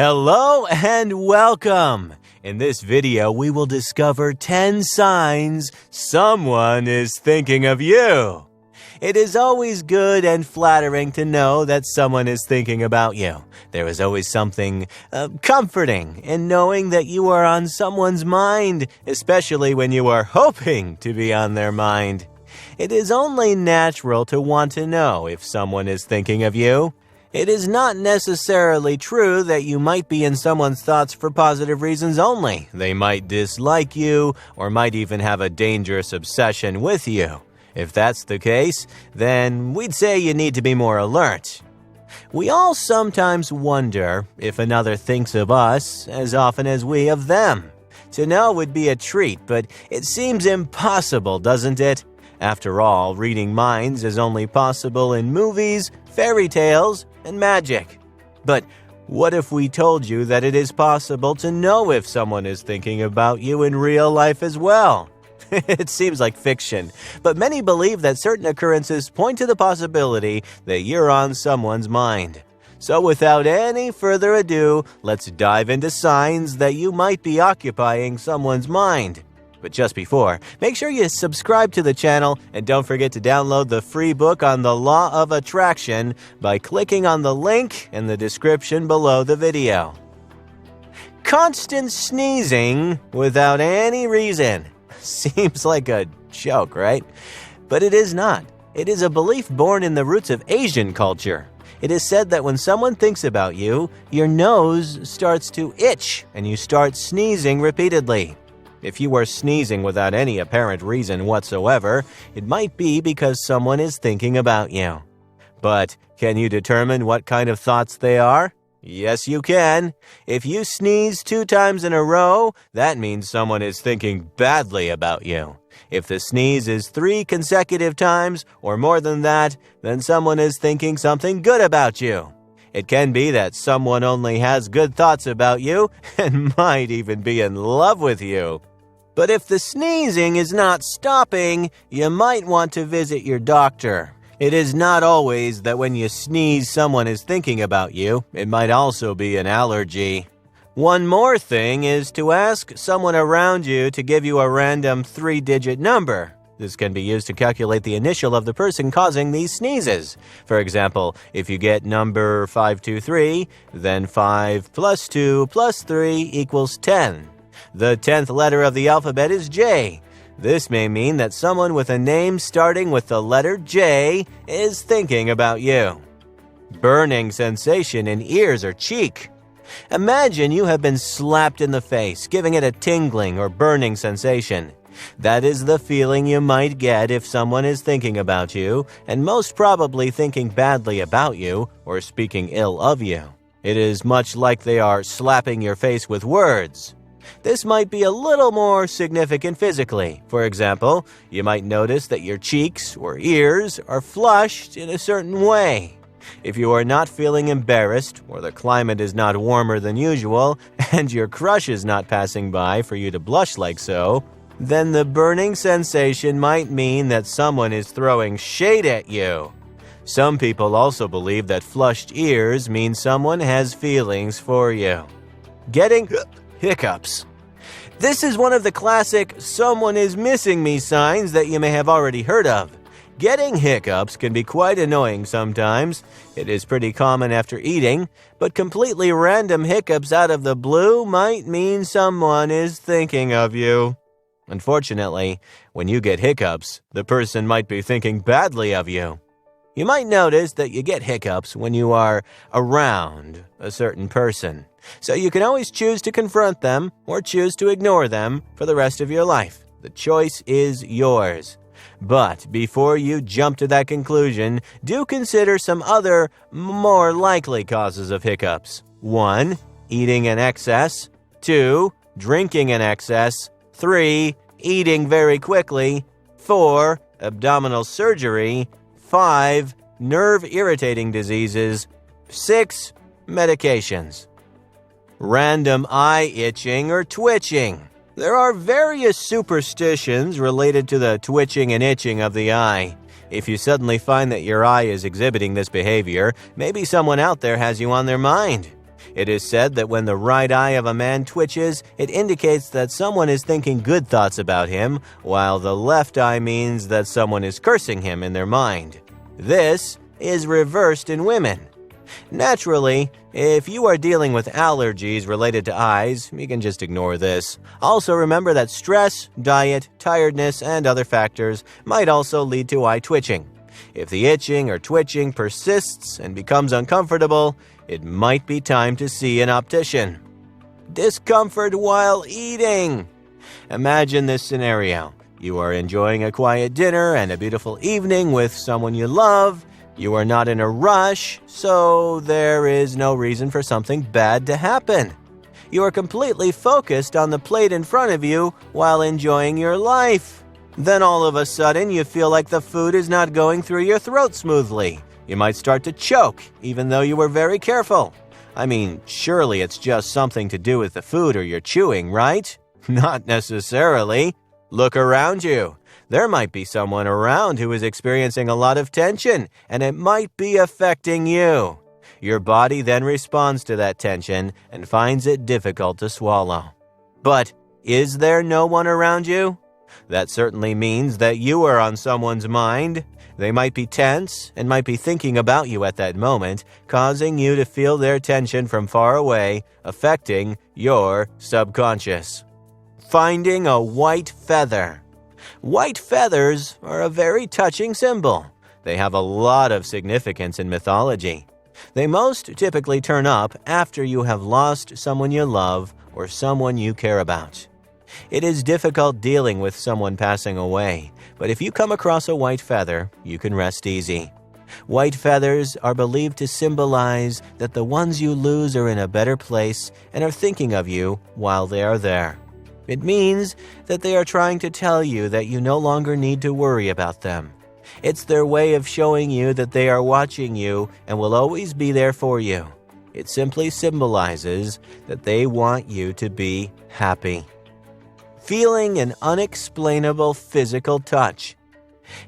Hello and welcome! In this video, we will discover 10 signs someone is thinking of you. It is always good and flattering to know that someone is thinking about you. There is always something comforting in knowing that you are on someone's mind, especially when you are hoping to be on their mind. It is only natural to want to know if someone is thinking of you. It is not necessarily true that you might be in someone's thoughts for positive reasons only. They might dislike you or might even have a dangerous obsession with you. If that's the case, then we'd say you need to be more alert. We all sometimes wonder if another thinks of us as often as we of them. To know would be a treat, but it seems impossible, doesn't it? After all, reading minds is only possible in movies, fairy tales, and magic. But what if we told you that it is possible to know if someone is thinking about you in real life as well? It seems like fiction, but many believe that certain occurrences point to the possibility that you're on someone's mind. So without any further ado, let's dive into signs that you might be occupying someone's mind. But just before, make sure you subscribe to the channel and don't forget to download the free book on the Law of Attraction by clicking on the link in the description below the video. Constant sneezing without any reason. Seems like a joke, right? But it is not. It is a belief born in the roots of Asian culture. It is said that when someone thinks about you, your nose starts to itch and you start sneezing repeatedly. If you are sneezing without any apparent reason whatsoever, it might be because someone is thinking about you. But can you determine what kind of thoughts they are? Yes, you can. If you sneeze 2 times in a row, that means someone is thinking badly about you. If the sneeze is 3 consecutive times or more than that, then someone is thinking something good about you. It can be that someone only has good thoughts about you and might even be in love with you. But if the sneezing is not stopping, you might want to visit your doctor. It is not always that when you sneeze someone is thinking about you. It might also be an allergy. One more thing is to ask someone around you to give you a random 3-digit number. This can be used to calculate the initial of the person causing these sneezes. For example, if you get number 523, then 5 plus 2 plus 3 equals 10. The 10th letter of the alphabet is J. This may mean that someone with a name starting with the letter J is thinking about you. Burning sensation in ears or cheek. Imagine you have been slapped in the face, giving it a tingling or burning sensation. That is the feeling you might get if someone is thinking about you, and most probably thinking badly about you or speaking ill of you. It is much like they are slapping your face with words. This might be a little more significant physically. For example, you might notice that your cheeks or ears are flushed in a certain way. If you are not feeling embarrassed, or the climate is not warmer than usual, and your crush is not passing by for you to blush like so, then the burning sensation might mean that someone is throwing shade at you. Some people also believe that flushed ears mean someone has feelings for you. Getting hiccups. This is one of the classic "someone is missing me" signs that you may have already heard of. Getting hiccups can be quite annoying sometimes. It is pretty common after eating, but completely random hiccups out of the blue might mean someone is thinking of you. Unfortunately, when you get hiccups, the person might be thinking badly of you. You might notice that you get hiccups when you are around a certain person. So you can always choose to confront them or choose to ignore them for the rest of your life. The choice is yours. But before you jump to that conclusion, do consider some other, more likely causes of hiccups. 1. Eating in excess. 2. Drinking in excess. 3. Eating very quickly. 4. Abdominal surgery. 5. Nerve irritating diseases. 6. Medications. Random eye itching or twitching. There are various superstitions related to the twitching and itching of the eye. If you suddenly find that your eye is exhibiting this behavior, maybe someone out there has you on their mind. It is said that when the right eye of a man twitches, it indicates that someone is thinking good thoughts about him, while the left eye means that someone is cursing him in their mind. This is reversed in women. Naturally, if you are dealing with allergies related to eyes, you can just ignore this. Also remember that stress, diet, tiredness, and other factors might also lead to eye twitching. If the itching or twitching persists and becomes uncomfortable, it might be time to see an optician. Discomfort while eating. Imagine this scenario. You are enjoying a quiet dinner and a beautiful evening with someone you love. You are not in a rush, so there is no reason for something bad to happen. You are completely focused on the plate in front of you while enjoying your life. Then all of a sudden, you feel like the food is not going through your throat smoothly. You might start to choke, even though you were very careful. I mean, surely it's just something to do with the food or your chewing, right? Not necessarily. Look around you. There might be someone around who is experiencing a lot of tension, and it might be affecting you. Your body then responds to that tension and finds it difficult to swallow. But is there no one around you? That certainly means that you are on someone's mind. They might be tense and might be thinking about you at that moment, causing you to feel their tension from far away, affecting your subconscious. Finding a white feather. White feathers are a very touching symbol. They have a lot of significance in mythology. They most typically turn up after you have lost someone you love or someone you care about. It is difficult dealing with someone passing away, but if you come across a white feather, you can rest easy. White feathers are believed to symbolize that the ones you lose are in a better place and are thinking of you while they are there. It means that they are trying to tell you that you no longer need to worry about them. It's their way of showing you that they are watching you and will always be there for you. It simply symbolizes that they want you to be happy. Feeling an unexplainable physical touch.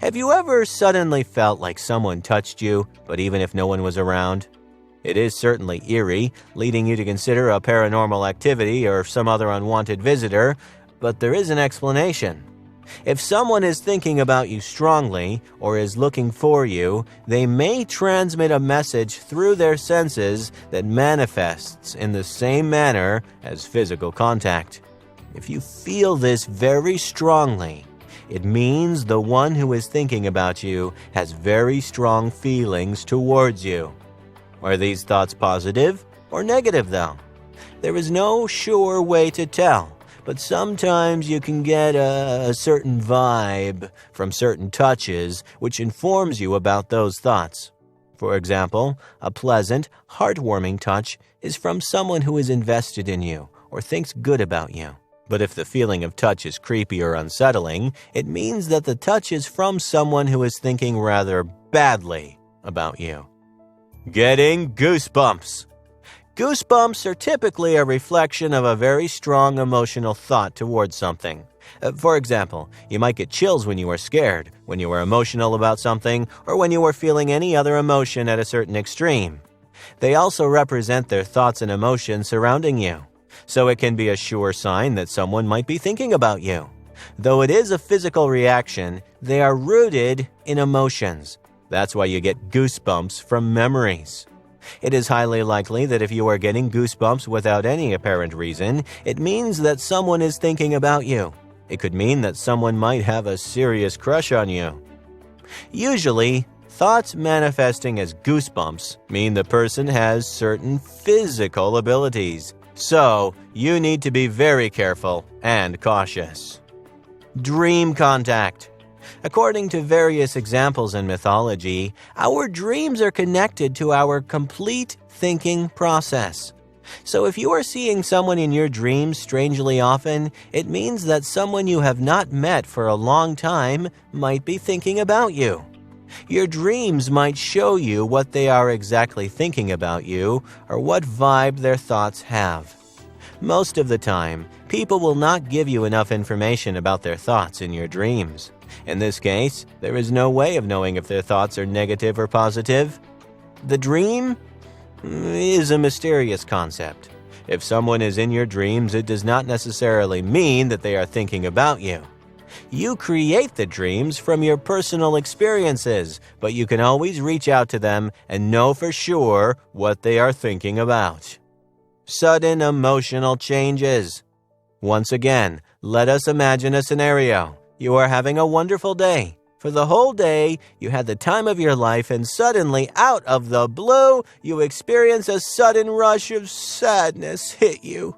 Have you ever suddenly felt like someone touched you, but even if no one was around? It is certainly eerie, leading you to consider a paranormal activity or some other unwanted visitor, but there is an explanation. If someone is thinking about you strongly or is looking for you, they may transmit a message through their senses that manifests in the same manner as physical contact. If you feel this very strongly, it means the one who is thinking about you has very strong feelings towards you. Are these thoughts positive or negative, though? There is no sure way to tell, but sometimes you can get a certain vibe from certain touches which informs you about those thoughts. For example, a pleasant, heartwarming touch is from someone who is invested in you or thinks good about you. But if the feeling of touch is creepy or unsettling, it means that the touch is from someone who is thinking rather badly about you. Getting goosebumps. Goosebumps are typically a reflection of a very strong emotional thought towards something. For example, you might get chills when you are scared, when you are emotional about something, or when you are feeling any other emotion at a certain extreme. They also represent their thoughts and emotions surrounding you, so it can be a sure sign that someone might be thinking about you. Though it is a physical reaction, they are rooted in emotions. That's why you get goosebumps from memories. It is highly likely that if you are getting goosebumps without any apparent reason, it means that someone is thinking about you. It could mean that someone might have a serious crush on you. Usually, thoughts manifesting as goosebumps mean the person has certain physical abilities. So, you need to be very careful and cautious. Dream contact. According to various examples in mythology, our dreams are connected to our complete thinking process. So if you are seeing someone in your dreams strangely often, it means that someone you have not met for a long time might be thinking about you. Your dreams might show you what they are exactly thinking about you or what vibe their thoughts have. Most of the time, people will not give you enough information about their thoughts in your dreams. In this case, there is no way of knowing if their thoughts are negative or positive. The dream is a mysterious concept. If someone is in your dreams, it does not necessarily mean that they are thinking about you. You create the dreams from your personal experiences, but you can always reach out to them and know for sure what they are thinking about. Sudden emotional changes. Once again, let us imagine a scenario. You are having a wonderful day. For the whole day, you had the time of your life, and suddenly, out of the blue, you experience a sudden rush of sadness hit you.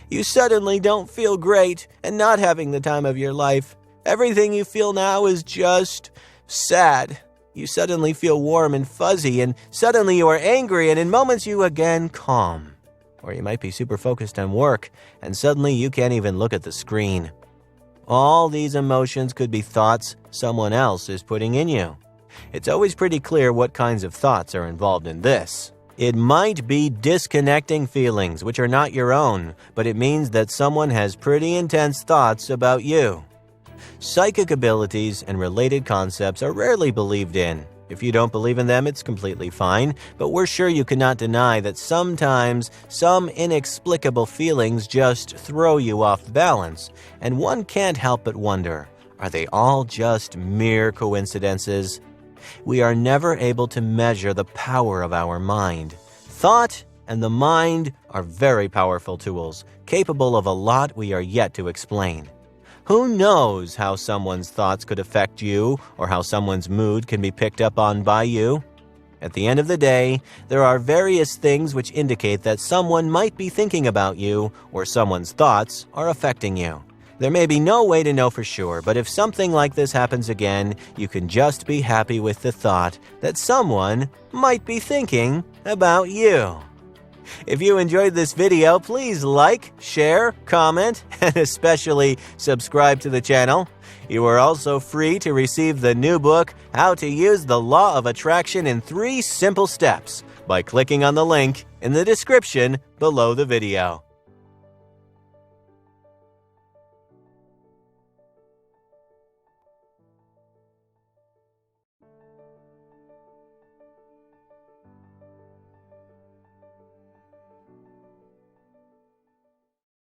You suddenly don't feel great and not having the time of your life. Everything you feel now is just sad. You suddenly feel warm and fuzzy, and suddenly you are angry, and in moments you again calm. Or you might be super focused on work, and suddenly you can't even look at the screen. All these emotions could be thoughts someone else is putting in you. It's always pretty clear what kinds of thoughts are involved in this. It might be disconnecting feelings, which are not your own, but it means that someone has pretty intense thoughts about you. Psychic abilities and related concepts are rarely believed in. If you don't believe in them, it's completely fine, but we're sure you cannot deny that sometimes some inexplicable feelings just throw you off balance, and one can't help but wonder, are they all just mere coincidences? We are never able to measure the power of our mind. Thought and the mind are very powerful tools, capable of a lot we are yet to explain. Who knows how someone's thoughts could affect you or how someone's mood can be picked up on by you? At the end of the day, there are various things which indicate that someone might be thinking about you or someone's thoughts are affecting you. There may be no way to know for sure, but if something like this happens again, you can just be happy with the thought that someone might be thinking about you. If you enjoyed this video, please like, share, comment, and especially subscribe to the channel. You are also free to receive the new book, How to Use the Law of Attraction in 3 Simple Steps, by clicking on the link in the description below the video.